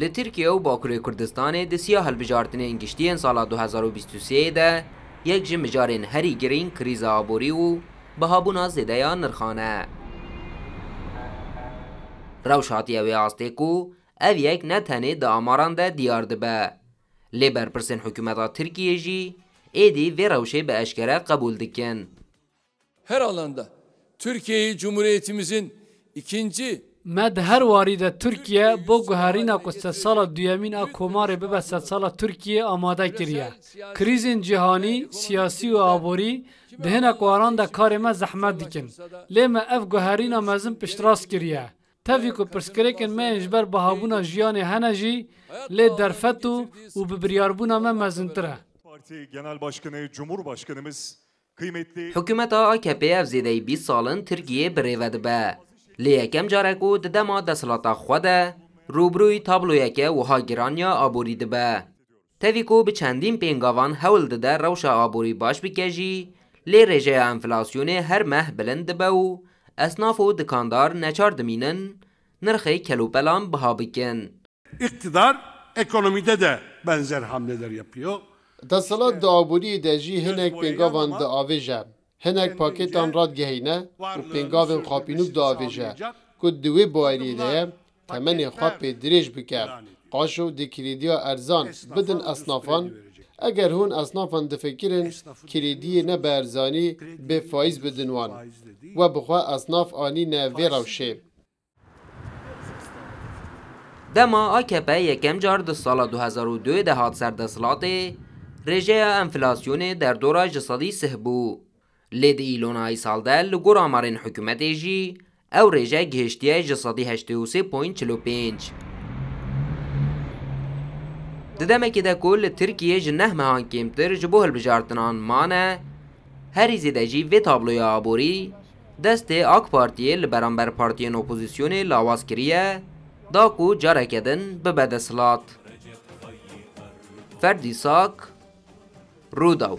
لی ترکیه و باکوری کردستان دسیا هلبجارتن انگشتین سال 2023 ده یک جمجارین هری گرین کریز آبوری و بهابونا زیده یا نرخانه. روشاتی اوی آسته کو او یک نتنه دا آماران ده دیار دبه. لی برپرسن حکومت ترکیه جی ایدی و روشه به اشکره قبول دکن. Her alanda Türkiye'yi Cumhuriyetimizin ikinci مد هر وارد ترکیه با گوهرینا که سال دویمین کمار ببسد سال ترکیه آماده کریه. کریزین جهانی، سیاسی و آبوری دهنا کواران دا کار ما زحمت دیکن. لیما اف گوهرینا مزن پشتراس کریه. تفی که پرسکریکن ما اجبر بهابونا جیان هنجی لی درفتو و ببریاربونا ما مزنتره. Parti Genel Başkanı, Cumhurbaşkanımız kıymetli حکومت AKP اف زیده 20 سالن ترکیه بریود به. لی یکم جارکو ددما دسلاتا خوده روبروی تابلو که وها گرانیا آبوری دبه. تفیکو به چندین پینگاوان حول دده روشا آبوری باش بکجی لی رژه انفلاسیون هر مه بلند دبه و اسناف و دکاندار نچار دمینن نرخی کلوپلان بها بکن. İktidar ekonomide de benzer hamleler yapıyor. دسالات دا آبوری دا جی هنک پینگاوان دا آویجه. هنک پاکتان راد گهینه و پینگاوان خاپینوک دا آویجه. که دوی بایری ده تمنی خواب دریج بکر. قاشو دی کلیدیا ارزان بدن اصنافان اگر هون اصنافان دفکرن کلیدی نه برزانی به فایز بدن وان و بخوا اصناف آنی نه وی روشه. دما AKP یکم جار ده سال 2002 ده هات سر دسلاته رژه انفلاسیون در دوره جسادی سهبو. لید ایلونای سال ده لگور آمارین حکومت جی او رژه گهشتیه جسادی 83.45. ددمه که ده کل ترکیه جنه مهان کمتر جبوه البجارتنان مانه هری زیده جی و تابلوی آبوری دست آک پارتیه لبرانبر پارتیین اپوزیسیون لاواز کریه دا کو جاره کدن به بدسلات. فردی ساک روداو